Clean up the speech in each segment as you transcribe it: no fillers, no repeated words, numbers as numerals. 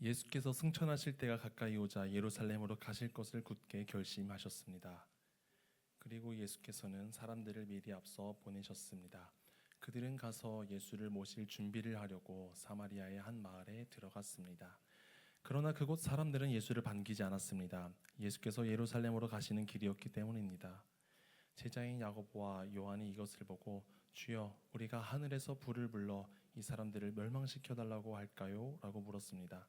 예수께서 승천하실 때가 가까이 오자 예루살렘으로 가실 것을 굳게 결심하셨습니다. 그리고 예수께서는 사람들을 미리 앞서 보내셨습니다. 그들은 가서 예수를 모실 준비를 하려고 사마리아의 한 마을에 들어갔습니다. 그러나 그곳 사람들은 예수를 반기지 않았습니다. 예수께서 예루살렘으로 가시는 길이었기 때문입니다. 제자인 야고보와 요한이 이것을 보고 주여, 우리가 하늘에서 불을 불러 이 사람들을 멸망시켜 달라고 할까요? 라고 물었습니다.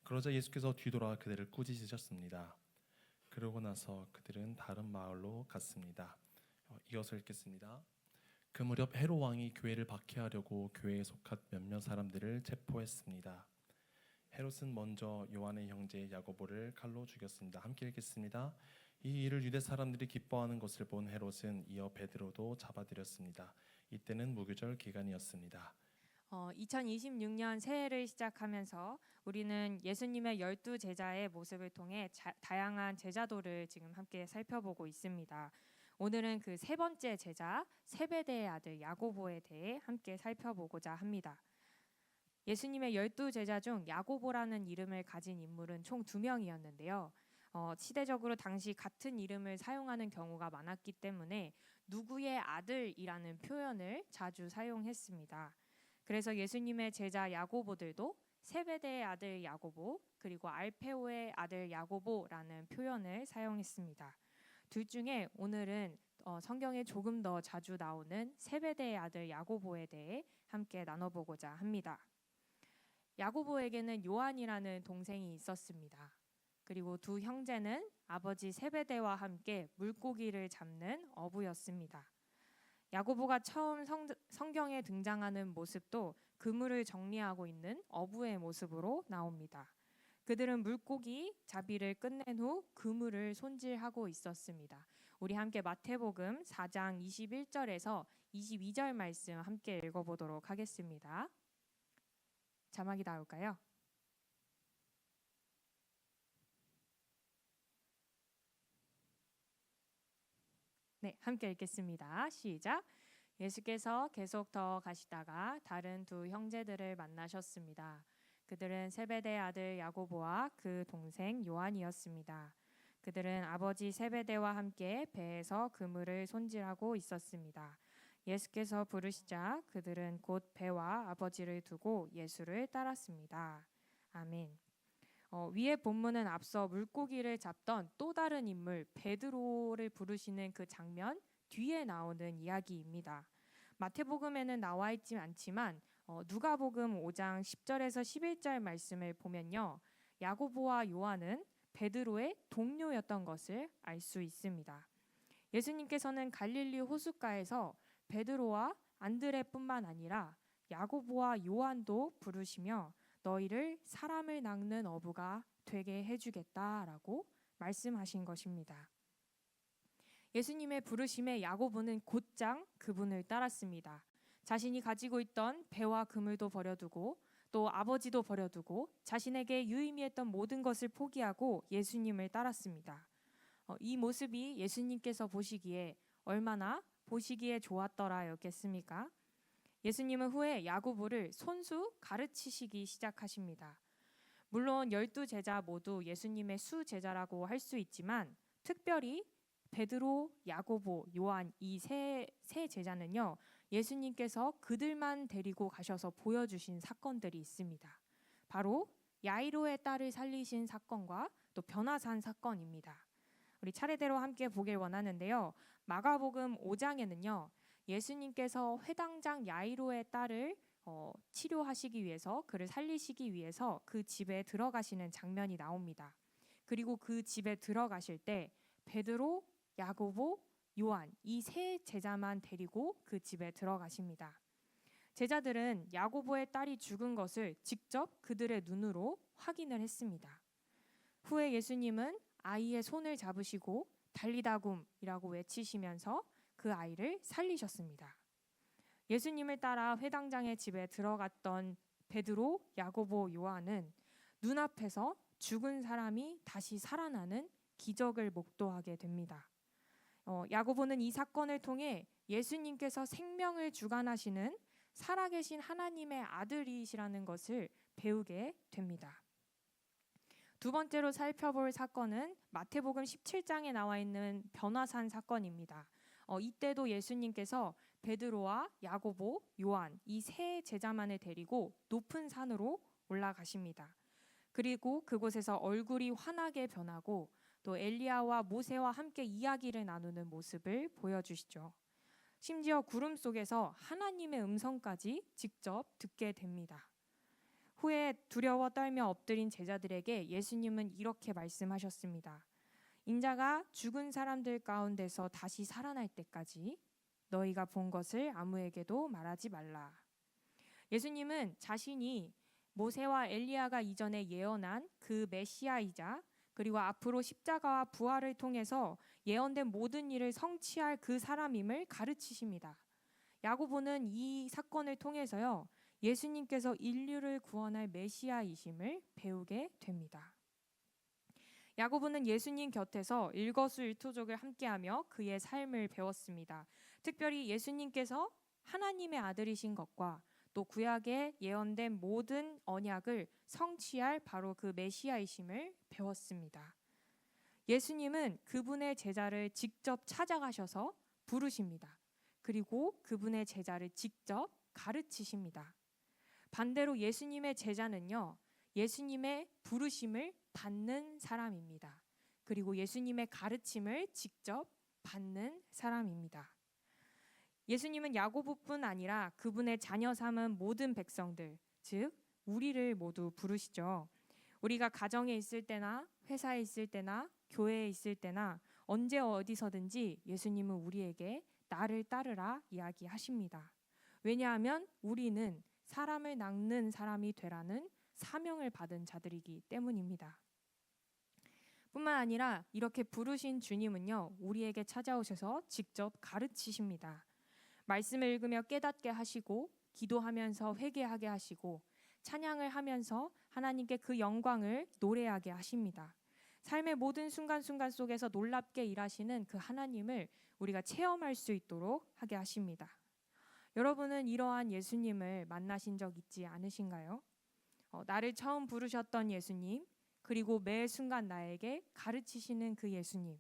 그러자 예수께서 뒤돌아 그들을 꾸짖으셨습니다. 그러고 나서 그들은 다른 마을로 갔습니다. 이어서 읽겠습니다. 그 무렵 헤롯 왕이 교회를 박해하려고 교회에 속한 몇몇 사람들을 체포했습니다. 헤롯은 먼저 요한의 형제 야고보를 칼로 죽였습니다. 함께 읽겠습니다. 이 일을 유대 사람들이 기뻐하는 것을 본 헤롯은 이어 베드로도 잡아들였습니다. 이때는 무교절 기간이었습니다. 2026년 새해를 시작하면서 우리는 예수님의 12제자의 모습을 통해 다양한 제자도를 지금 함께 살펴보고 있습니다. 오늘은 그 세 번째 제자 세베대의 아들 야고보에 대해 함께 살펴보고자 합니다. 예수님의 12제자 중 야고보라는 이름을 가진 인물은 총 2명이었는데요. 시대적으로 당시 같은 이름을 사용하는 경우가 많았기 때문에 누구의 아들이라는 표현을 자주 사용했습니다. 그래서 예수님의 제자 야고보들도 세베대의 아들 야고보 그리고 알페오의 아들 야고보라는 표현을 사용했습니다. 둘 중에 오늘은 성경에 조금 더 자주 나오는 세베대의 아들 야고보에 대해 함께 나눠보고자 합니다. 야고보에게는 요한이라는 동생이 있었습니다. 그리고 두 형제는 아버지 세베대와 함께 물고기를 잡는 어부였습니다. 야고보가 처음 성경에 등장하는 모습도 그물을 정리하고 있는 어부의 모습으로 나옵니다. 그들은 물고기 잡이를 끝낸 후 그물을 손질하고 있었습니다. 우리 함께 마태복음 4장 21절에서 22절 말씀 함께 읽어보도록 하겠습니다. 자막이 나올까요? 네, 함께 읽겠습니다. 시작. 예수께서 계속 더 가시다가 다른 두 형제들을 만나셨습니다. 그들은 세베대 아들 야고보와 그 동생 요한이었습니다. 그들은 아버지 세베대와 함께 배에서 그물을 손질하고 있었습니다. 예수께서 부르시자 그들은 곧 배와 아버지를 두고 예수를 따랐습니다. 아멘. 위의 본문은 앞서 물고기를 잡던 또 다른 인물 베드로를 부르시는 그 장면 뒤에 나오는 이야기입니다. 마태복음에는 나와 있지 않지만 누가복음 5장 10절에서 11절 말씀을 보면요, 야고보와 요한은 베드로의 동료였던 것을 알 수 있습니다. 예수님께서는 갈릴리 호숫가에서 베드로와 안드레뿐만 아니라 야고보와 요한도 부르시며 너희를 사람을 낚는 어부가 되게 해주겠다라고 말씀하신 것입니다. 예수님의 부르심에 야고보는 곧장 그분을 따랐습니다. 자신이 가지고 있던 배와 그물도 버려두고 또 아버지도 버려두고 자신에게 유의미했던 모든 것을 포기하고 예수님을 따랐습니다. 이 모습이 예수님께서 보시기에 얼마나 보시기에 좋았더라였겠습니까? 예수님은 후에 야고보를 손수 가르치시기 시작하십니다. 물론 12제자 모두 예수님의 수제자라고 할 수 있지만 특별히 베드로, 야고보, 요한 이 세 제자는요, 예수님께서 그들만 데리고 가셔서 보여주신 사건들이 있습니다. 바로 야이로의 딸을 살리신 사건과 또 변화산 사건입니다. 우리 차례대로 함께 보길 원하는데요. 마가복음 5장에는요. 예수님께서 회당장 야이로의 딸을 치료하시기 위해서 그를 살리시기 위해서 그 집에 들어가시는 장면이 나옵니다. 그리고 그 집에 들어가실 때 베드로, 야고보, 요한 이 세 제자만 데리고 그 집에 들어가십니다. 제자들은 야고보의 딸이 죽은 것을 직접 그들의 눈으로 확인을 했습니다. 후에 예수님은 아이의 손을 잡으시고 달리다굼이라고 외치시면서 그 아이를 살리셨습니다. 예수님을 따라 회당장의 집에 들어갔던 베드로, 야고보, 요한은 눈앞에서 죽은 사람이 다시 살아나는 기적을 목도하게 됩니다. 야고보는 이 사건을 통해 예수님께서 생명을 주관하시는 살아계신 하나님의 아들이시라는 것을 배우게 됩니다. 두 번째로 살펴볼 사건은 마태복음 17장에 나와 있는 변화산 사건입니다. 이때도 예수님께서 베드로와 야고보, 요한 이 세 제자만을 데리고 높은 산으로 올라가십니다. 그리고 그곳에서 얼굴이 환하게 변하고 또 엘리야와 모세와 함께 이야기를 나누는 모습을 보여주시죠. 심지어 구름 속에서 하나님의 음성까지 직접 듣게 됩니다. 후에 두려워 떨며 엎드린 제자들에게 예수님은 이렇게 말씀하셨습니다. 인자가 죽은 사람들 가운데서 다시 살아날 때까지 너희가 본 것을 아무에게도 말하지 말라. 예수님은 자신이 모세와 엘리야가 이전에 예언한 그 메시아이자 그리고 앞으로 십자가와 부활을 통해서 예언된 모든 일을 성취할 그 사람임을 가르치십니다. 야고보는 이 사건을 통해서요, 예수님께서 인류를 구원할 메시아이심을 배우게 됩니다. 야고보는 예수님 곁에서 일거수일투족을 함께하며 그의 삶을 배웠습니다. 특별히 예수님께서 하나님의 아들이신 것과 또 구약에 예언된 모든 언약을 성취할 바로 그 메시아이심을 배웠습니다. 예수님은 그분의 제자를 직접 찾아가셔서 부르십니다. 그리고 그분의 제자를 직접 가르치십니다. 반대로 예수님의 제자는요, 예수님의 부르심을 받는 사람입니다. 그리고 예수님의 가르침을 직접 받는 사람입니다. 예수님은 야고보뿐 아니라 그분의 자녀 삼은 모든 백성들, 즉 우리를 모두 부르시죠. 우리가 가정에 있을 때나 회사에 있을 때나 교회에 있을 때나 언제 어디서든지 예수님은 우리에게 나를 따르라 이야기하십니다. 왜냐하면 우리는 사람을 낚는 사람이 되라는 사명을 받은 자들이기 때문입니다. 뿐만 아니라 이렇게 부르신 주님은요, 우리에게 찾아오셔서 직접 가르치십니다. 말씀을 읽으며 깨닫게 하시고 기도하면서 회개하게 하시고 찬양을 하면서 하나님께 그 영광을 노래하게 하십니다. 삶의 모든 순간순간 속에서 놀랍게 일하시는 그 하나님을 우리가 체험할 수 있도록 하게 하십니다. 여러분은 이러한 예수님을 만나신 적 있지 않으신가요? 나를 처음 부르셨던 예수님, 그리고 매 순간 나에게 가르치시는 그 예수님.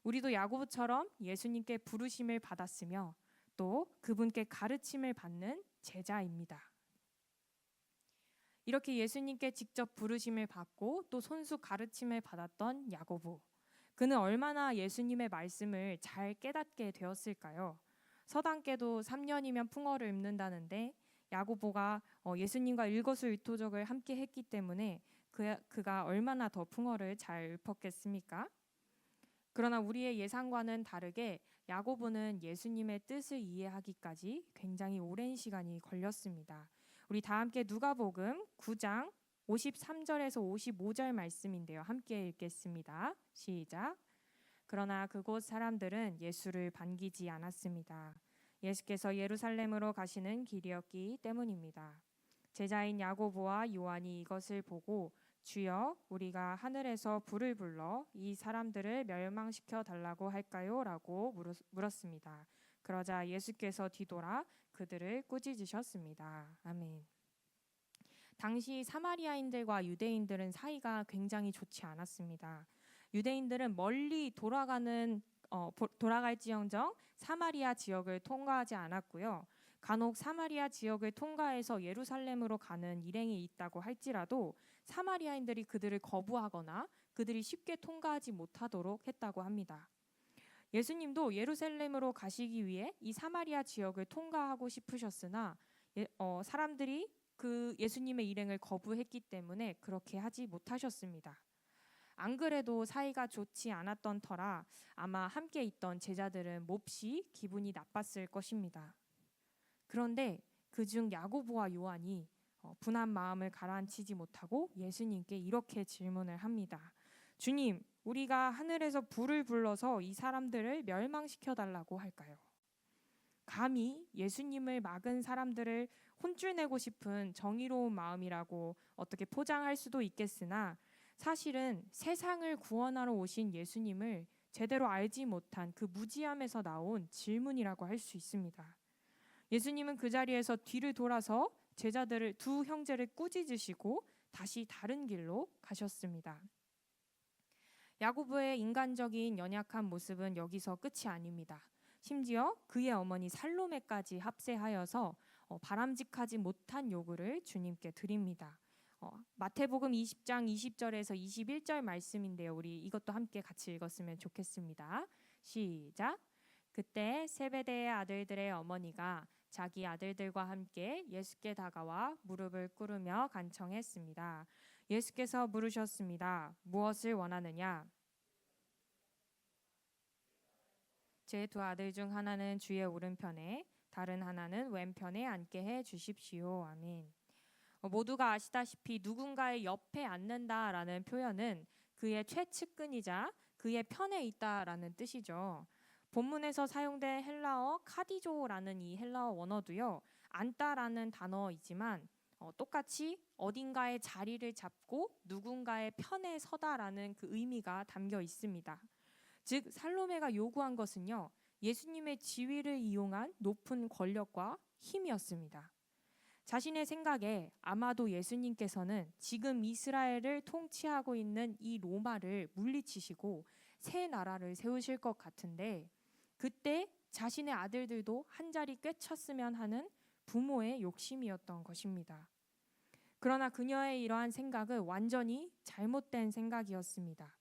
우리도 야고보처럼 예수님께 부르심을 받았으며 또 그분께 가르침을 받는 제자입니다. 이렇게 예수님께 직접 부르심을 받고 또 손수 가르침을 받았던 야고보. 그는 얼마나 예수님의 말씀을 잘 깨닫게 되었을까요? 서당께도 3년이면 풍어를 읊는다는데 야고보가 예수님과 일거수일투족을 함께 했기 때문에 그가 얼마나 더 풍어를 잘 읊었겠습니까? 그러나 우리의 예상과는 다르게 야고보는 예수님의 뜻을 이해하기까지 굉장히 오랜 시간이 걸렸습니다. 우리 다 함께 누가복음 9장 53절에서 55절 말씀인데요. 함께 읽겠습니다. 시작. 그러나 그곳 사람들은 예수를 반기지 않았습니다. 예수께서 예루살렘으로 가시는 길이었기 때문입니다. 제자인 야고보와 요한이 이것을 보고 주여, 우리가 하늘에서 불을 불러 이 사람들을 멸망시켜 달라고 할까요? 라고 물었습니다. 그러자 예수께서 뒤돌아 그들을 꾸짖으셨습니다. 아멘. 당시 사마리아인들과 유대인들은 사이가 굉장히 좋지 않았습니다. 유대인들은 멀리 돌아갈지언정 사마리아 지역을 통과하지 않았고요. 간혹 사마리아 지역을 통과해서 예루살렘으로 가는 일행이 있다고 할지라도 사마리아인들이 그들을 거부하거나 그들이 쉽게 통과하지 못하도록 했다고 합니다. 예수님도 예루살렘으로 가시기 위해 이 사마리아 지역을 통과하고 싶으셨으나 사람들이 그 예수님의 일행을 거부했기 때문에 그렇게 하지 못하셨습니다. 안 그래도 사이가 좋지 않았던 터라 아마 함께 있던 제자들은 몹시 기분이 나빴을 것입니다. 그런데 그중 야고보와 요한이 분한 마음을 가라앉히지 못하고 예수님께 이렇게 질문을 합니다. 주님, 우리가 하늘에서 불을 불러서 이 사람들을 멸망시켜 달라고 할까요? 감히 예수님을 막은 사람들을 혼쭐내고 싶은 정의로운 마음이라고 어떻게 포장할 수도 있겠으나 사실은 세상을 구원하러 오신 예수님을 제대로 알지 못한 그 무지함에서 나온 질문이라고 할 수 있습니다. 예수님은 그 자리에서 뒤를 돌아서 두 형제를 꾸짖으시고 다시 다른 길로 가셨습니다. 야고보의 인간적인 연약한 모습은 여기서 끝이 아닙니다. 심지어 그의 어머니 살로메까지 합세하여서 바람직하지 못한 요구를 주님께 드립니다. 마태복음 20장 20절에서 21절 말씀인데요. 우리 이것도 함께 같이 읽었으면 좋겠습니다. 시작. 그때 세베대의 아들들의 어머니가 자기 아들들과 함께 예수께 다가와 무릎을 꿇으며 간청했습니다. 예수께서 물으셨습니다. 무엇을 원하느냐? 제 두 아들 중 하나는 주의 오른편에 다른 하나는 왼편에 앉게 해 주십시오. 아멘. 모두가 아시다시피 누군가의 옆에 앉는다라는 표현은 그의 최측근이자 그의 편에 있다라는 뜻이죠. 본문에서 사용된 헬라어 카디조라는 이 헬라어 원어도요, 앉다라는 단어이지만 똑같이 어딘가의 자리를 잡고 누군가의 편에 서다라는 그 의미가 담겨 있습니다. 즉 살로메가 요구한 것은요, 예수님의 지위를 이용한 높은 권력과 힘이었습니다. 자신의 생각에 아마도 예수님께서는 지금 이스라엘을 통치하고 있는 이 로마를 물리치시고 새 나라를 세우실 것 같은데, 그때 자신의 아들들도 한 자리 꿰찼으면 하는 부모의 욕심이었던 것입니다. 그러나 그녀의 이러한 생각은 완전히 잘못된 생각이었습니다.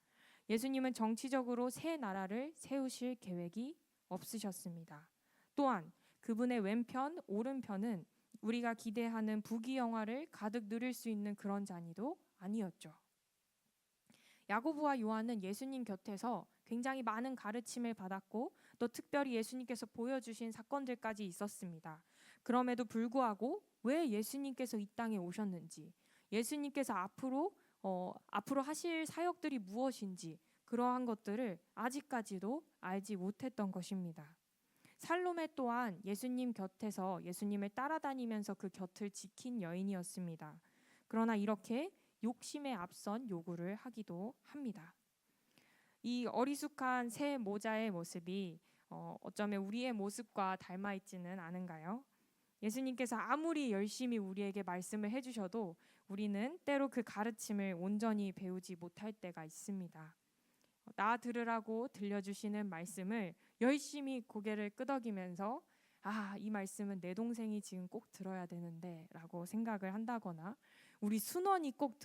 예수님은 정치적으로 새 나라를 세우실 계획이 없으셨습니다. 또한 그분의 왼편, 오른편은 우리가 기대하는 부귀영화를 가득 누릴 수 있는 그런 자리도 아니었죠. 야고보와 요한은 예수님 곁에서 굉장히 많은 가르침을 받았고 또 특별히 예수님께서 보여주신 사건들까지 있었습니다. 그럼에도 불구하고 왜 예수님께서 이 땅에 오셨는지, 예수님께서 앞으로 하실 사역들이 무엇인지 그러한 것들을 아직까지도 알지 못했던 것입니다. 살로메 또한 예수님 곁에서 예수님을 따라다니면서 그 곁을 지킨 여인이었습니다. 그러나 이렇게 욕심에 앞선 요구를 하기도 합니다. 이 어리숙한 새 모자의 모습이 어쩌면 우리의 모습과 닮아 있지는 않은가요? 예수님께서 아무리 열심히 우리에게 말씀을 해주셔도 우리는 때로 그 가르침을 온전히 배우지 못할 때가 있습니다. 나 들으라고 들려주시는 말씀을 열심히 고개를 끄덕이면서 이 말씀은 내 동생이 지금 꼭 들어야 되는데 라고 생각을 한다거나 우리 순원이 꼭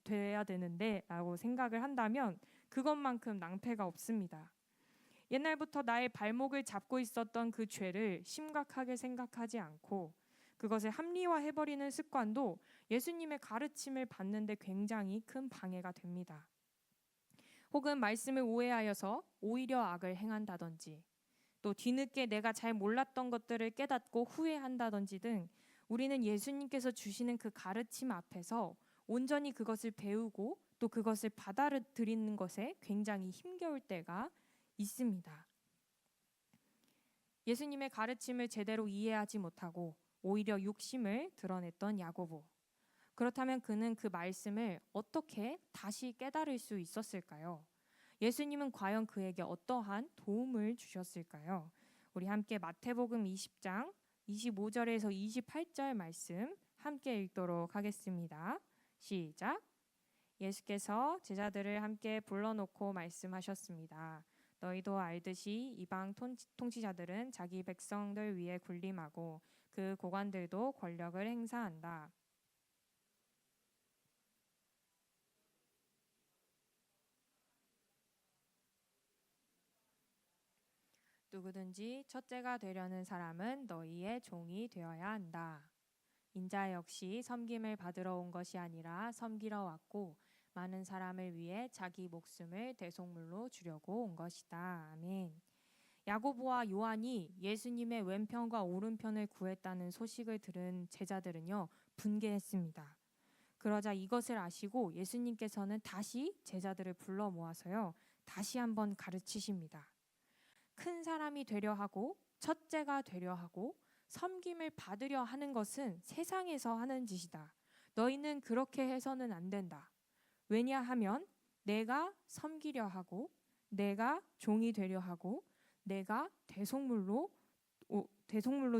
돼야 되는데 라고 생각을 한다면 그것만큼 낭패가 없습니다. 옛날부터 나의 발목을 잡고 있었던 그 죄를 심각하게 생각하지 않고 그것을 합리화해버리는 습관도 예수님의 가르침을 받는데 굉장히 큰 방해가 됩니다. 혹은 말씀을 오해하여서 오히려 악을 행한다든지 또 뒤늦게 내가 잘 몰랐던 것들을 깨닫고 후회한다든지 등 우리는 예수님께서 주시는 그 가르침 앞에서 온전히 그것을 배우고 또 그것을 받아들이는 것에 굉장히 힘겨울 때가 있습니다. 예수님의 가르침을 제대로 이해하지 못하고 오히려 욕심을 드러냈던 야고보. 그렇다면 그는 그 말씀을 어떻게 다시 깨달을 수 있었을까요? 예수님은 과연 그에게 어떠한 도움을 주셨을까요? 우리 함께 마태복음 20장 25절에서 28절 말씀 함께 읽도록 하겠습니다. 시작. 예수께서 제자들을 함께 불러놓고 말씀하셨습니다. 너희도 알듯이 이방 통치자들은 자기 백성들 위에 군림하고 그 고관들도 권력을 행사한다. 누구든지 첫째가 되려는 사람은 너희의 종이 되어야 한다. 인자 역시 섬김을 받으러 온 것이 아니라 섬기러 왔고 많은 사람을 위해 자기 목숨을 대속물로 주려고 온 것이다. 아멘. 야고보와 요한이 예수님의 왼편과 오른편을 구했다는 소식을 들은 제자들은요, 분개했습니다. 그러자 이것을 아시고 예수님께서는 다시 제자들을 불러 모아서요, 다시 한번 가르치십니다. 큰 사람이 되려 하고 첫째가 되려 하고 섬김을 받으려 하는 것은 세상에서 하는 짓이다. 너희는 그렇게 해서는 안 된다. 왜냐하면 내가 섬기려 하고 내가 종이 되려 하고 내가 대속물로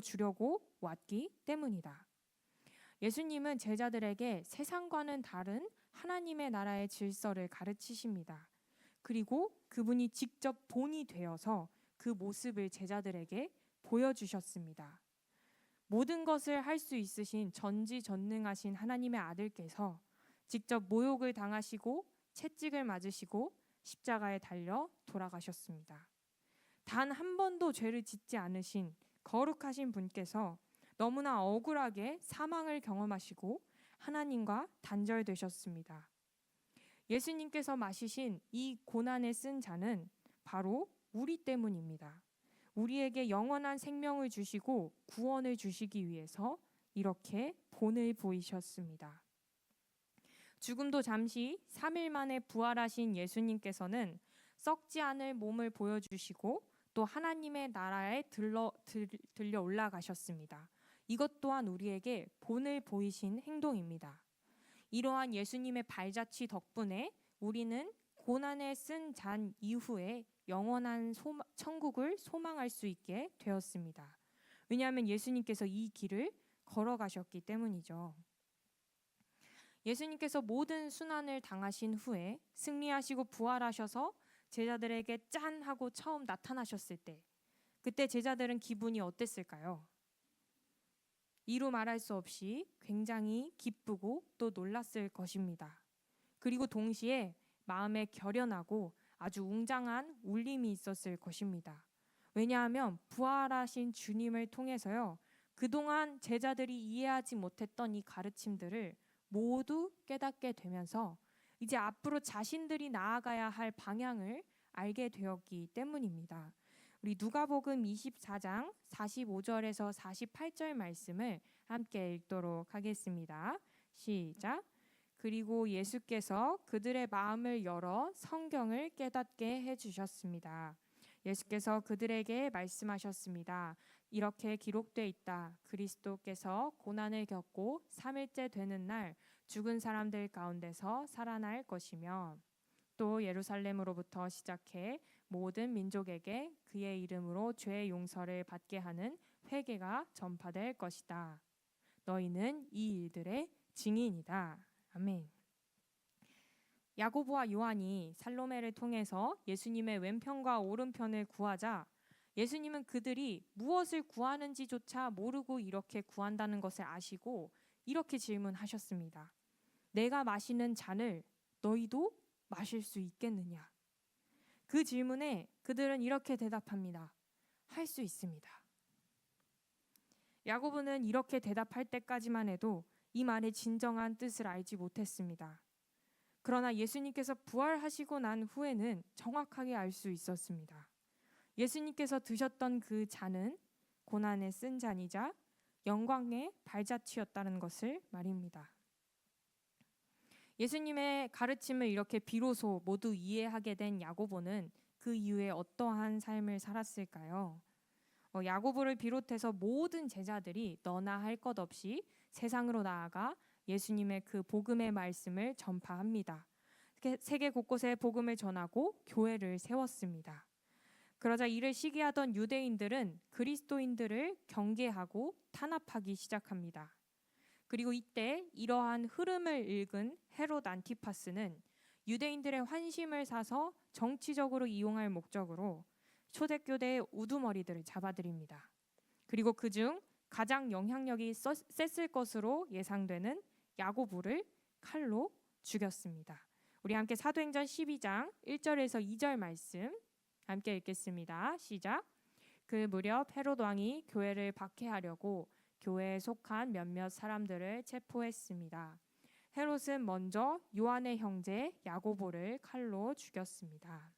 주려고 왔기 때문이다. 예수님은 제자들에게 세상과는 다른 하나님의 나라의 질서를 가르치십니다. 그리고 그분이 직접 본이 되어서 그 모습을 제자들에게 보여주셨습니다. 모든 것을 할 수 있으신 전지전능하신 하나님의 아들께서 직접 모욕을 당하시고 채찍을 맞으시고 십자가에 달려 돌아가셨습니다. 단 한 번도 죄를 짓지 않으신 거룩하신 분께서 너무나 억울하게 사망을 경험하시고 하나님과 단절되셨습니다. 예수님께서 마시신 이 고난에 쓴 잔은 바로 우리 때문입니다. 우리에게 영원한 생명을 주시고 구원을 주시기 위해서 이렇게 본을 보이셨습니다. 죽음도 잠시 3일 만에 부활하신 예수님께서는 썩지 않을 몸을 보여주시고 또 하나님의 나라에 들려 올라가셨습니다. 이것 또한 우리에게 본을 보이신 행동입니다. 이러한 예수님의 발자취 덕분에 우리는 고난에 쓴 잔 이후에 영원한 천국을 소망할 수 있게 되었습니다. 왜냐하면 예수님께서 이 길을 걸어가셨기 때문이죠. 예수님께서 모든 순환을 당하신 후에 승리하시고 부활하셔서 제자들에게 짠 하고 처음 나타나셨을 때, 그때 제자들은 기분이 어땠을까요? 이루 말할 수 없이 굉장히 기쁘고 또 놀랐을 것입니다. 그리고 동시에 마음에 결연하고 아주 웅장한 울림이 있었을 것입니다. 왜냐하면 부활하신 주님을 통해서요, 그동안 제자들이 이해하지 못했던 이 가르침들을 모두 깨닫게 되면서 이제 앞으로 자신들이 나아가야 할 방향을 알게 되었기 때문입니다. 우리 누가복음 24장 45절에서 48절 말씀을 함께 읽도록 하겠습니다. 시작. 그리고 예수께서 그들의 마음을 열어 성경을 깨닫게 해주셨습니다. 예수께서 그들에게 말씀하셨습니다. 이렇게 기록돼 있다. 그리스도께서 고난을 겪고 3일째 되는 날 죽은 사람들 가운데서 살아날 것이며 또 예루살렘으로부터 시작해 모든 민족에게 그의 이름으로 죄의 용서를 받게 하는 회개가 전파될 것이다. 너희는 이 일들의 증인이다. 아멘. 야고보와 요한이 살로메를 통해서 예수님의 왼편과 오른편을 구하자 예수님은 그들이 무엇을 구하는지조차 모르고 이렇게 구한다는 것을 아시고 이렇게 질문하셨습니다. 내가 마시는 잔을 너희도 마실 수 있겠느냐? 그 질문에 그들은 이렇게 대답합니다. 할 수 있습니다. 야고보는 이렇게 대답할 때까지만 해도 이 말의 진정한 뜻을 알지 못했습니다. 그러나 예수님께서 부활하시고 난 후에는 정확하게 알 수 있었습니다. 예수님께서 드셨던 그 잔은 고난에 쓴 잔이자 영광의 발자취였다는 것을 말입니다. 예수님의 가르침을 이렇게 비로소 모두 이해하게 된 야고보는 그 이후에 어떠한 삶을 살았을까요? 야고보를 비롯해서 모든 제자들이 너나 할 것 없이 세상으로 나아가 예수님의 그 복음의 말씀을 전파합니다. 세계 곳곳에 복음을 전하고 교회를 세웠습니다. 그러자 이를 시기하던 유대인들은 그리스도인들을 경계하고 탄압하기 시작합니다. 그리고 이때 이러한 흐름을 읽은 헤롯 안티파스는 유대인들의 환심을 사서 정치적으로 이용할 목적으로 초대교대의 우두머리들을 잡아들입니다. 그리고 그중 가장 영향력이 셌을 것으로 예상되는 야고보를 칼로 죽였습니다. 우리 함께 사도행전 12장 1절에서 2절 말씀 함께 읽겠습니다. 시작. 그 무렵 헤롯 왕이 교회를 박해하려고 교회에 속한 몇몇 사람들을 체포했습니다. 헤롯은 먼저 요한의 형제 야고보를 칼로 죽였습니다.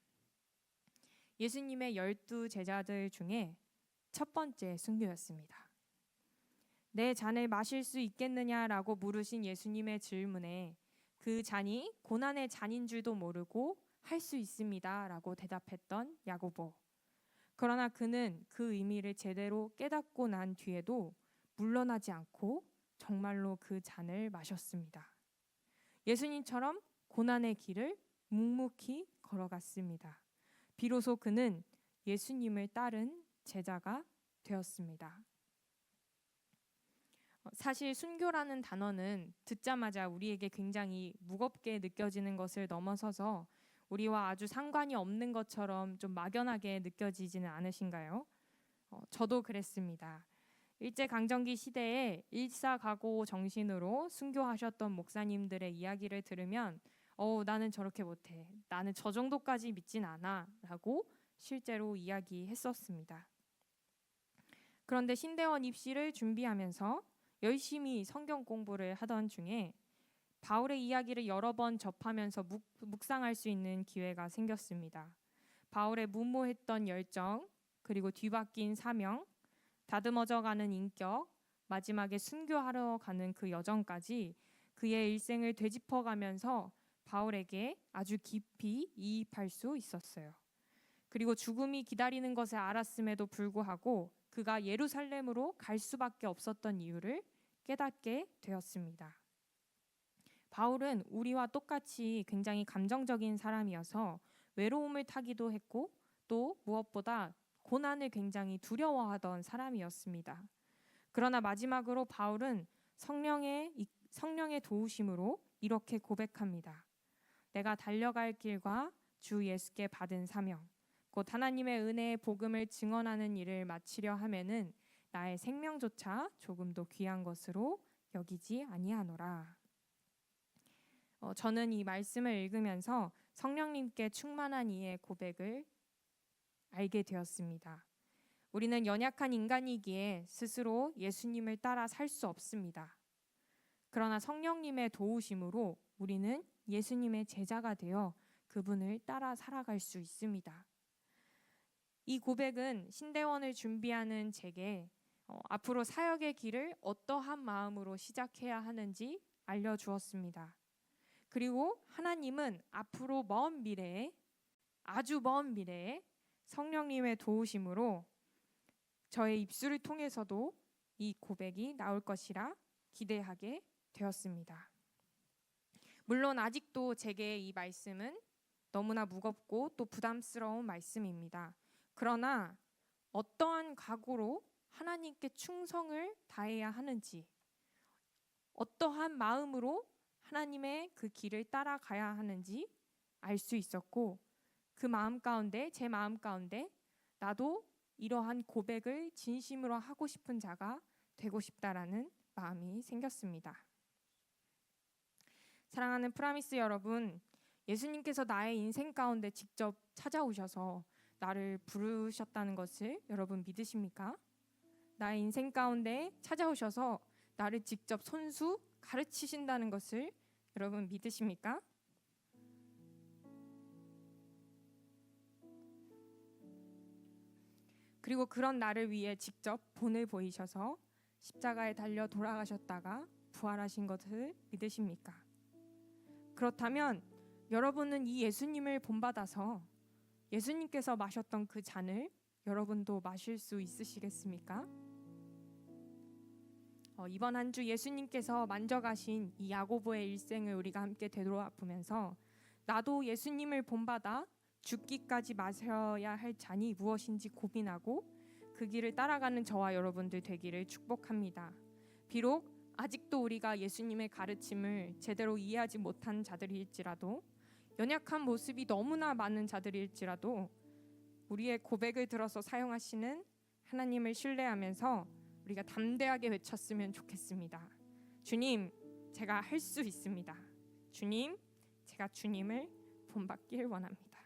예수님의 12 제자들 중에 첫 번째 순교였습니다. 내 잔을 마실 수 있겠느냐라고 물으신 예수님의 질문에 그 잔이 고난의 잔인 줄도 모르고 할 수 있습니다라고 대답했던 야고보. 그러나 그는 그 의미를 제대로 깨닫고 난 뒤에도 물러나지 않고 정말로 그 잔을 마셨습니다. 예수님처럼 고난의 길을 묵묵히 걸어갔습니다. 비로소 그는 예수님을 따른 제자가 되었습니다. 사실 순교라는 단어는 듣자마자 우리에게 굉장히 무겁게 느껴지는 것을 넘어서서 우리와 아주 상관이 없는 것처럼 좀 막연하게 느껴지지는 않으신가요? 저도 그랬습니다. 일제강점기 시대에 일사각오 정신으로 순교하셨던 목사님들의 이야기를 들으면 나는 저렇게 못해. 나는 저 정도까지 믿진 않아. 라고 실제로 이야기했었습니다. 그런데 신대원 입시를 준비하면서 열심히 성경 공부를 하던 중에 바울의 이야기를 여러 번 접하면서 묵상할 수 있는 기회가 생겼습니다. 바울의 무모했던 열정, 그리고 뒤바뀐 사명, 다듬어져가는 인격, 마지막에 순교하러 가는 그 여정까지 그의 일생을 되짚어가면서 바울에게 아주 깊이 이입할 수 있었어요. 그리고 죽음이 기다리는 것을 알았음에도 불구하고 그가 예루살렘으로 갈 수밖에 없었던 이유를 깨닫게 되었습니다. 바울은 우리와 똑같이 굉장히 감정적인 사람이어서 외로움을 타기도 했고 또 무엇보다 고난을 굉장히 두려워하던 사람이었습니다. 그러나 마지막으로 바울은 성령의 도우심으로 이렇게 고백합니다. 내가 달려갈 길과 주 예수께 받은 사명, 곧 하나님의 은혜의 복음을 증언하는 일을 마치려 하면은 나의 생명조차 조금도 귀한 것으로 여기지 아니하노라. 저는 이 말씀을 읽으면서 성령님께 충만한 이의 고백을 알게 되었습니다. 우리는 연약한 인간이기에 스스로 예수님을 따라 살 수 없습니다. 그러나 성령님의 도우심으로 우리는 예수님의 제자가 되어 그분을 따라 살아갈 수 있습니다. 이 고백은 신대원을 준비하는 제게 앞으로 사역의 길을 어떠한 마음으로 시작해야 하는지 알려주었습니다. 그리고 하나님은 앞으로 먼 미래에, 아주 먼 미래에 성령님의 도우심으로 저의 입술을 통해서도 이 고백이 나올 것이라 기대하게 되었습니다. 물론 아직도 제게 이 말씀은 너무나 무겁고 또 부담스러운 말씀입니다. 그러나 어떠한 각오로 하나님께 충성을 다해야 하는지, 어떠한 마음으로 하나님의 그 길을 따라가야 하는지 알 수 있었고, 그 마음 가운데, 제 마음 가운데 나도 이러한 고백을 진심으로 하고 싶은 자가 되고 싶다라는 마음이 생겼습니다. 사랑하는 프라미스 여러분, 예수님께서 나의 인생 가운데 직접 찾아오셔서 나를 부르셨다는 것을 여러분 믿으십니까? 나의 인생 가운데 찾아오셔서 나를 직접 손수 가르치신다는 것을 여러분 믿으십니까? 그리고 그런 나를 위해 직접 본을 보이셔서 십자가에 달려 돌아가셨다가 부활하신 것을 믿으십니까? 그렇다면 여러분은 이 예수님을 본받아서 예수님께서 마셨던 그 잔을 여러분도 마실 수 있으시겠습니까? 이번 한 주 예수님께서 만져가신 이 야고보의 일생을 우리가 함께 되돌아보면서 나도 예수님을 본받아 죽기까지 마셔야 할 잔이 무엇인지 고민하고 그 길을 따라가는 저와 여러분들 되기를 축복합니다. 비록 아직도 우리가 예수님의 가르침을 제대로 이해하지 못한 자들일지라도, 연약한 모습이 너무나 많은 자들일지라도 우리의 고백을 들어서 사용하시는 하나님을 신뢰하면서 우리가 담대하게 외쳤으면 좋겠습니다. 주님, 제가 할 수 있습니다. 주님, 제가 주님을 본받길 원합니다.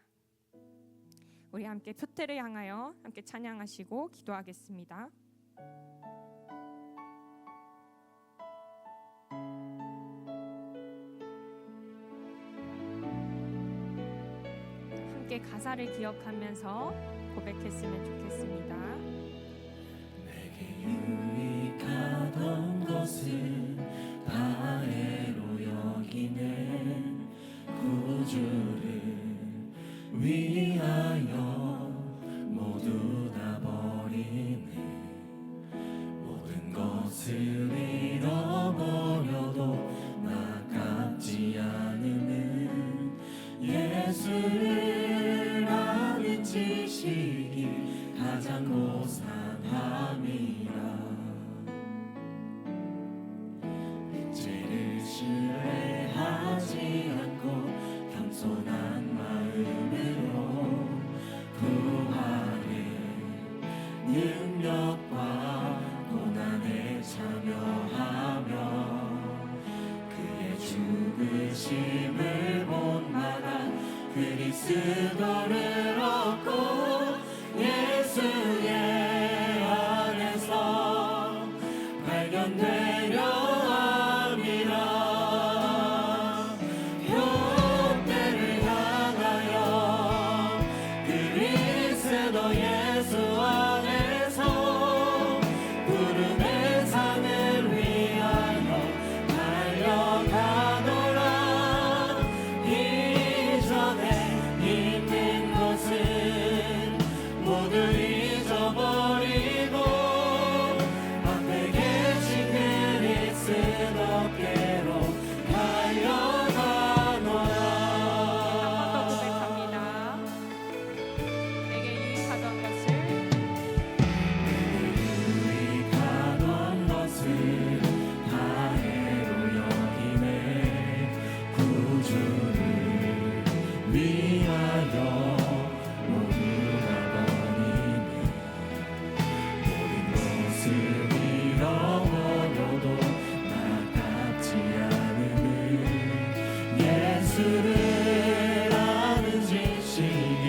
우리 함께 표태를 향하여 함께 찬양하시고 기도하겠습니다. 함께 가사를 기억하면서 고백했으면 좋겠습니다. 내게 유익하던 것을 다 해로 여기네. 구주를 위하여 모두 다 버리네. 모든 것을 잃어버려도 아깝지 않으면 예수를 아는 지식이 가장 고상함이라. 부르심을 본받아 그리스도를 얻고 예수의 안에서 발견되려 함이라. 표대를 향하여 그리스도 예수 안에서 구름의 산을 위하여 달려가노라. 이전에 있는 것은 모두 잊어버리고 앞에 계신 그리스도께로 달려가노라. 한번 더 고백합니다. 내게 유익하던 것을 유익하던 것을 다해로 여기네. 구주를 위하여 모두가 버리네. 모든 것을 잃어버려도 나깝지 않음은 예수를 아는 지식이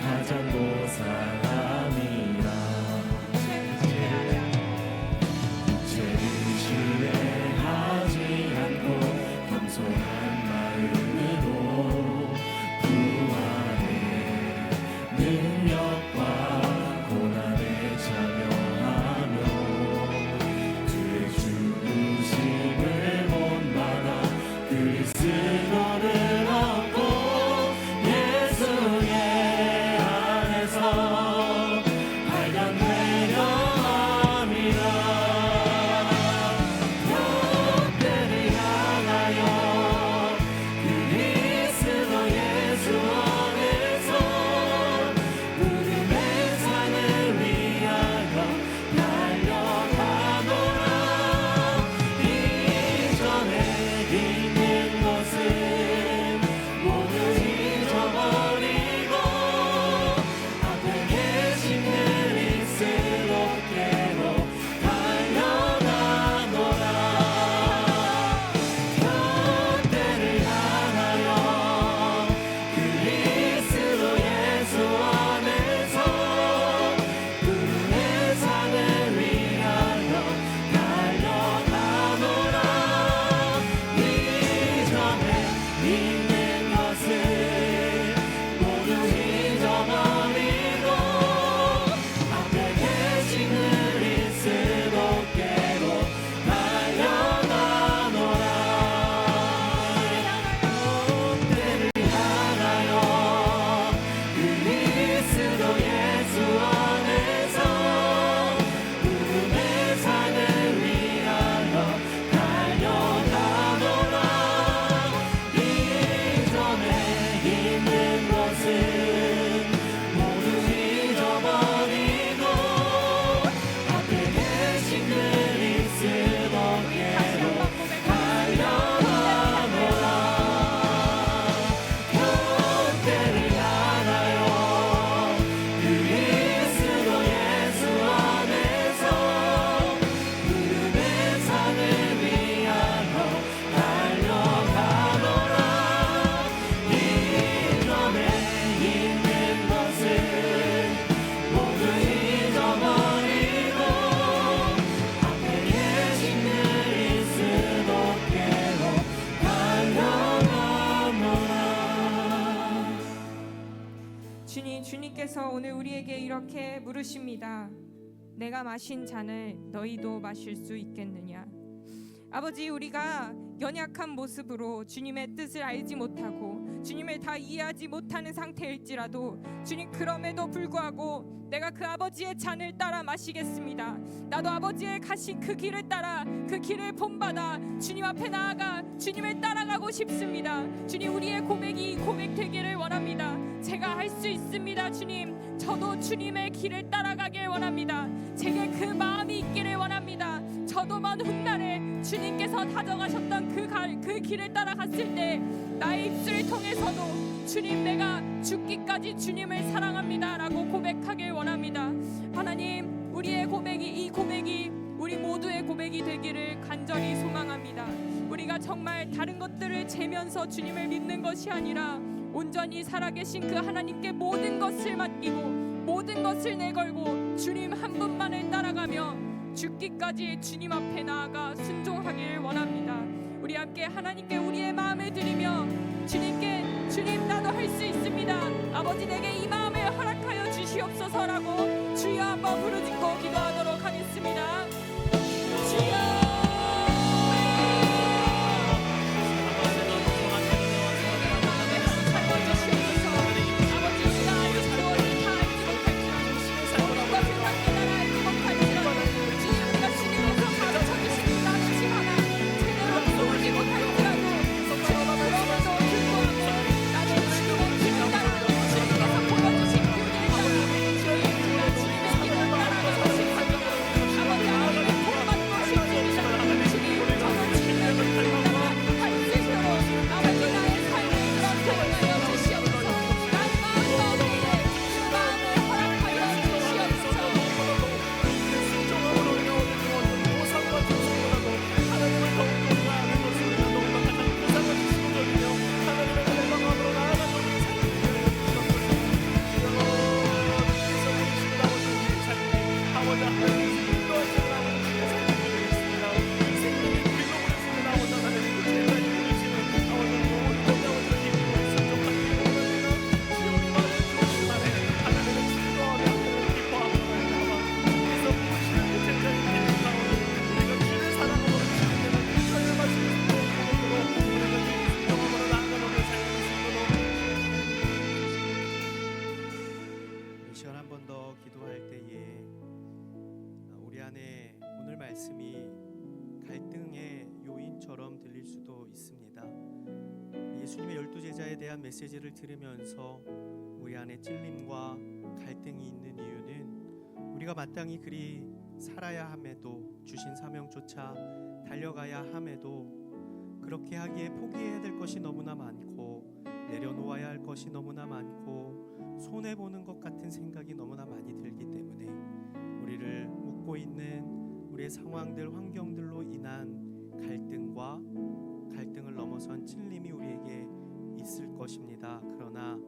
가장 고상함이라. 죄를 신뢰하지 않고 겸손한 마음으로 구원의 능력과 고난에 참여하며 그의 죽으심을 본받아 그리스도를 얻고 예수의 안에서 발견되려 함이라. 표대를 향하여 그리스도 예수 안에서 구름의 산을 위하여 달려가노라. 이전에 있는 것은 모두 잊어버리고 앞에 계신 그리스도께로 달려가노라. 표대를 향하여 그리스도 예수 안에서 구름의 산을 위하여 달려가노라. 이전에 있는 것은 모두 잊어버리고 앞에 계신 그리스도께로 달려가노라. 표대를 향하여 그리스도 예수 안에서 구름의 산을 위하여 달려가노라. 이전에 있는 것은 모두 잊어버리고 앞에 계신 그리스도께로 달려가노라. 표대를 향하여 그리스도 예수 안에서 구름의 산을 위하여 달려가노라. 이전에 있는 것은 모두 잊어버리고 앞에 계신 그리스도께로 달려가노라. 주님께서 오늘 우리에게 이렇게 물으십니다. 내가 마신 잔을 너희도 마실 수 있겠느냐? 아버지, 우리가 연약한 모습으로 주님의 뜻을 알지 못하고 주님을 다 이해하지 못하는 상태일지라도 주님, 그럼에도 불구하고 내가 그 아버지의 잔을 따라 마시겠습니다. 나도 아버지의 가신 그 길을 따라 그 길을 본받아 주님 앞에 나아가 주님을 따라가고 싶습니다. 주님, 우리의 고백이 고백되기를 원합니다. 제가 할 수 있습니다. 주님, 저도 주님의 길을 따라가길 원합니다. 제게 그 마음이 있기를 원합니다. 저도 먼 훗날에 주님께서 다정하셨던 그 길을 따라갔을 때 나의 입술을 통해서도 주님, 내가 죽기까지 주님을 사랑합니다 라고 고백하길 원합니다. 하나님, 우리의 고백이, 이 고백이 우리 모두의 고백이 되기를 간절히 소망합니다. 우리 우리가 정말 다른 것들을 재면서 주님을 믿는 것이 아니라 온전히 살아계신 그 하나님께 모든 것을 맡기고 모든 것을 내걸고 주님 한 분만을 따라가며 죽기까지 주님 앞에 나아가 순종하기를 원합니다. 우리 함께 하나님께 우리의 마음을 드리며 주님께 주님 나도 할 수 있습니다. 아버지 내게 이 마음을 허락하여 주시옵소서라고 주여 한번 부르짖고 기도하도록 하겠습니다. 주여 예수님의 12제자에 대한 메시지를 들으면서 우리 안에 찔림과 갈등이 있는 이유는 우리가 마땅히 그리 살아야 함에도 주신 사명조차 달려가야 함에도 그렇게 하기에 포기해야 될 것이 너무나 많고 내려놓아야 할 것이 너무나 많고 손해보는 것 같은 생각이 너무나 많이 들기 때문에 우리를 묶고 있는 우리의 상황들 환경들로 인한 갈등을 넘어선 찔림이 우리에게 있을 것입니다. 그러나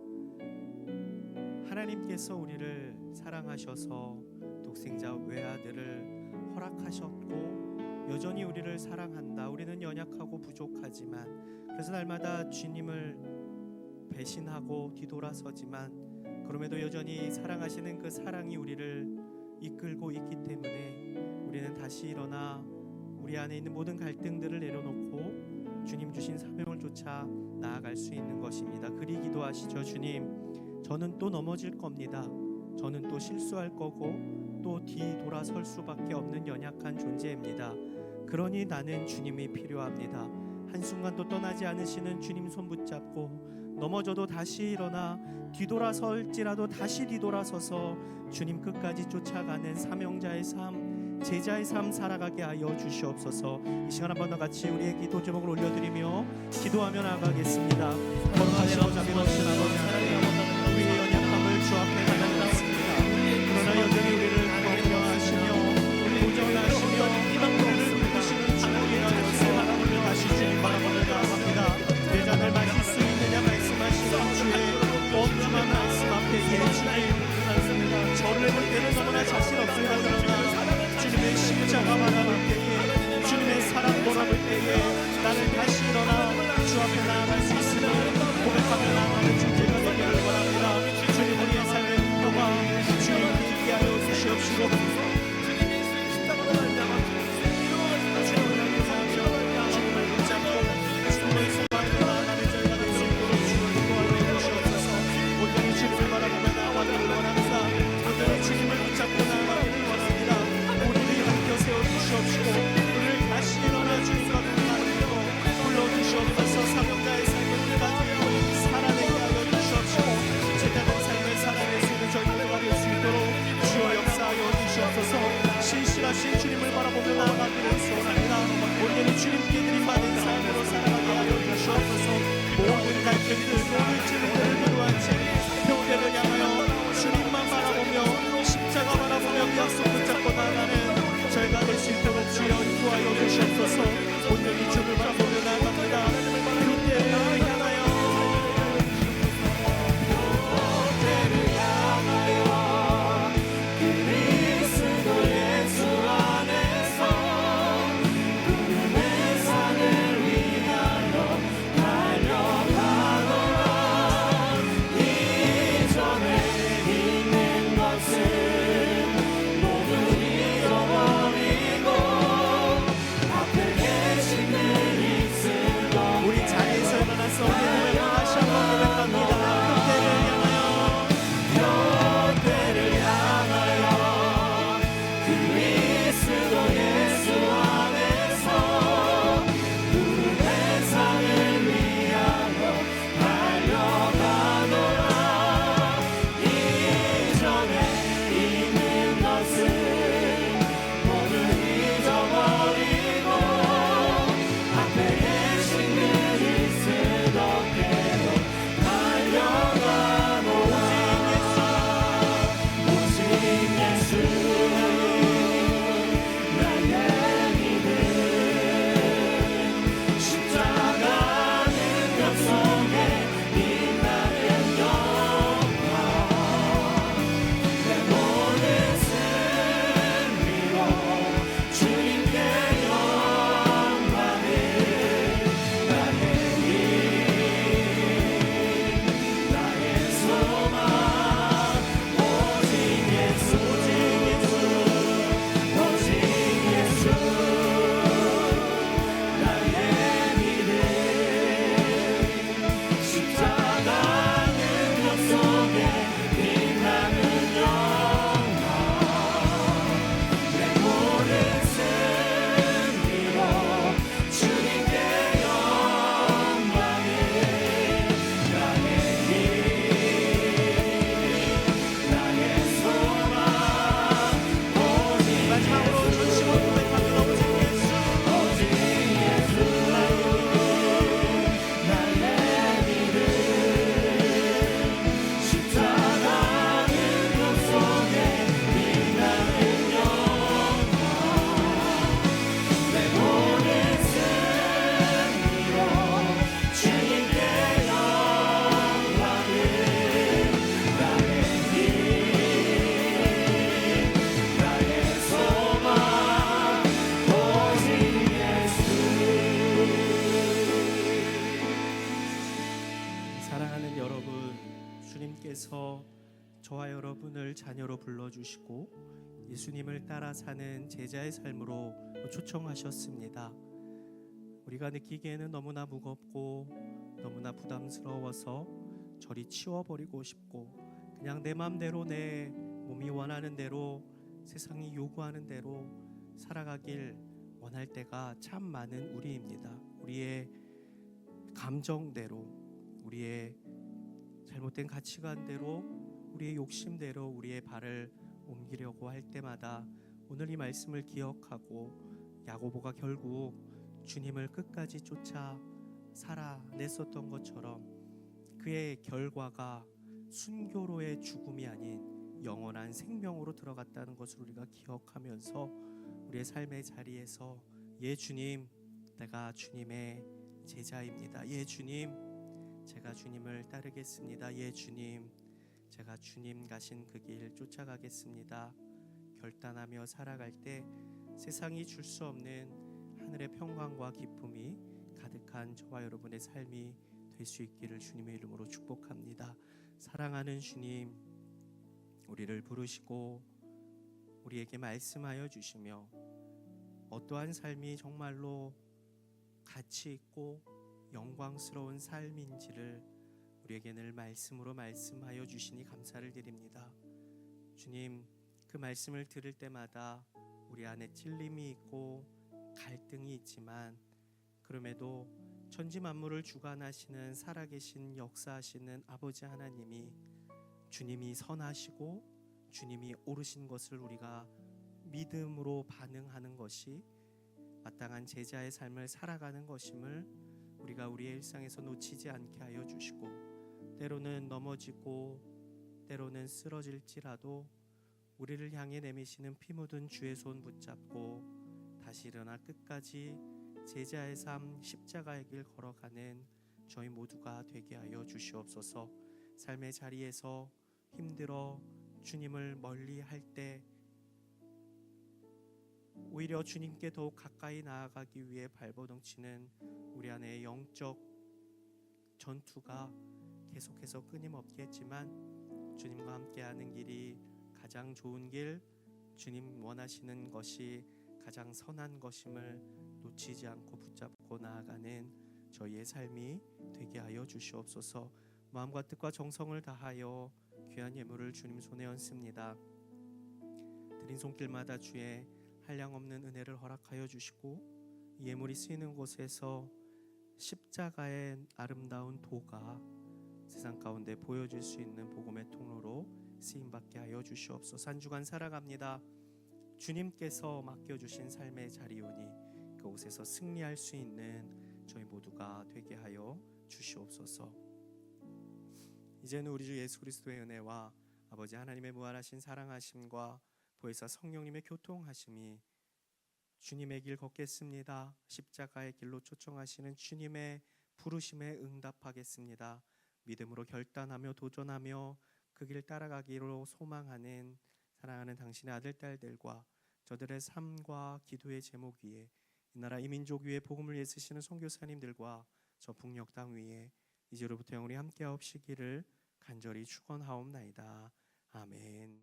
하나님께서 우리를 사랑하셔서 독생자 외아들을 허락하셨고 여전히 우리를 사랑한다. 우리는 연약하고 부족하지만 그래서 날마다 주님을 배신하고 뒤돌아서지만 그럼에도 여전히 사랑하시는 그 사랑이 우리를 이끌고 있기 때문에 우리는 다시 일어나 우리 안에 있는 모든 갈등들을 내려놓고 주님 주신 사명을 쫓아 나아갈 수 있는 것입니다. 그리 기도하시죠. 주님, 저는 또 넘어질 겁니다. 저는 또 실수할 거고 또 뒤돌아설 수밖에 없는 연약한 존재입니다. 그러니 나는 주님이 필요합니다. 한순간도 떠나지 않으시는 주님 손 붙잡고 넘어져도 다시 일어나 뒤돌아설지라도 다시 뒤돌아서서 주님 끝까지 쫓아가는 사명자의 삶, 제자의 삶 살아가게 하여 주시옵소서. 이 시간 한번 더 같이 우리의 기도 제목을 올려드리며 기도하며 나가겠습니다. 거룩하시고 자비로우신 아버지 하나님, 우리의 연약함을 주 앞에 나가겠습니다. 그러나 여전히 우리를 공평하시며 보존하시며 우리를 부르시는 주님이여 하나님을 다시 주님 바라보며 나아갑니다. 내 잔을 마실 수 있느냐 말씀하시는 주의 엄중한 말씀 앞에 예주님 저를 해볼 때는 너무나 자신 없습니다. 그러나 주님의 십자가 바라볼 때에 주님의 사랑 돌아볼 때에 나는 다시 일어나 주 앞에 나아갈 수 있음을 고백하며 나아가는 존재가 되기를 바랍니다. 주님 우리의 삶의 인도가 주님께 있게 하여 주시옵시고 신실하신 주님을 바라보며 나아가기를 소원합니다. 온전히 주님께 드림받은 삶으로 살아가게 하여 주시옵소서. 모든 갈등들 모든 찔림들을 미루한 채 평대를 향하여 주님만 바라보며 십자가 바라보며 그 약속 붙잡고 나아가는 저희가 될 수 있도록 주여 인도하여 주시옵소서. 온전히 주를 바라보며 사랑하는 여러분, 주님께서 저와 여러분을 자녀로 불러주시고 예수님을 따라 사는 제자의 삶으로 초청하셨습니다. 우리가 느끼기에는 너무나 무겁고 너무나 부담스러워서 저리 치워버리고 싶고 그냥 내 맘대로 내 몸이 원하는 대로 세상이 요구하는 대로 살아가길 원할 때가 참 많은 우리입니다. 우리의 감정대로, 우리의 잘못된 가치관대로, 우리의 욕심대로 우리의 발을 옮기려고 할 때마다 오늘 이 말씀을 기억하고 야고보가 결국 주님을 끝까지 쫓아 살아냈었던 것처럼 그의 결과가 순교로의 죽음이 아닌 영원한 생명으로 들어갔다는 것을 우리가 기억하면서 우리의 삶의 자리에서 예 주님, 내가 주님의 제자입니다. 예 주님, 제가 주님을 따르겠습니다. 예 주님, 제가 주님 가신 그 길 쫓아가겠습니다. 결단하며 살아갈 때 세상이 줄 수 없는 하늘의 평강과 기쁨이 가득한 저와 여러분의 삶이 될 수 있기를 주님의 이름으로 축복합니다. 사랑하는 주님, 우리를 부르시고 우리에게 말씀하여 주시며 어떠한 삶이 정말로 가치 있고 영광스러운 삶인지를 우리에게 늘 말씀으로 말씀하여 주시니 감사를 드립니다. 주님, 그 말씀을 들을 때마다 우리 안에 찔림이 있고 갈등이 있지만 그럼에도 천지 만물을 주관하시는 살아계신 역사하시는 아버지 하나님이 주님이 선하시고 주님이 옳으신 것을 우리가 믿음으로 반응하는 것이 마땅한 제자의 삶을 살아가는 것임을 우리가 우리의 일상에서 놓치지 않게 하여 주시고 때로는 넘어지고 때로는 쓰러질지라도 우리를 향해 내미시는 피 묻은 주의 손 붙잡고 다시 일어나 끝까지 제자의 삶 십자가의 길 걸어가는 저희 모두가 되게 하여 주시옵소서. 삶의 자리에서 힘들어 주님을 멀리 할 때 오히려 주님께 더욱 가까이 나아가기 위해 발버둥치는 우리 안의 영적 전투가 계속해서 끊임없겠지만 주님과 함께하는 길이 가장 좋은 길, 주님 원하시는 것이 가장 선한 것임을 놓치지 않고 붙잡고 나아가는 저희의 삶이 되게 하여 주시옵소서. 마음과 뜻과 정성을 다하여 귀한 예물을 주님 손에 얹습니다. 드린 손길마다 주의 한량없는 은혜를 허락하여 주시고 이 예물이 쓰이는 곳에서 십자가의 아름다운 도가 세상 가운데 보여줄 수 있는 복음의 통로로 쓰임받게 하여 주시옵소서. 한 주간 살아갑니다. 주님께서 맡겨주신 삶의 자리오니 그곳에서 승리할 수 있는 저희 모두가 되게 하여 주시옵소서. 이제는 우리 주 예수 그리스도의 은혜와 아버지 하나님의 무한하신 사랑하심과 보혜사 성령님의 교통하심이 주님의 길 걷겠습니다. 십자가의 길로 초청하시는 주님의 부르심에 응답하겠습니다. 믿음으로 결단하며 도전하며 그 길 따라가기로 소망하는 사랑하는 당신의 아들 딸들과 저들의 삶과 기도의 제목 위에 이 나라 이 민족 위에 복음을 예쓰시는 선교사님들과 저 북녘 땅 위에 이제로부터 영원히 함께하옵시기를 간절히 축원하옵나이다. 아멘.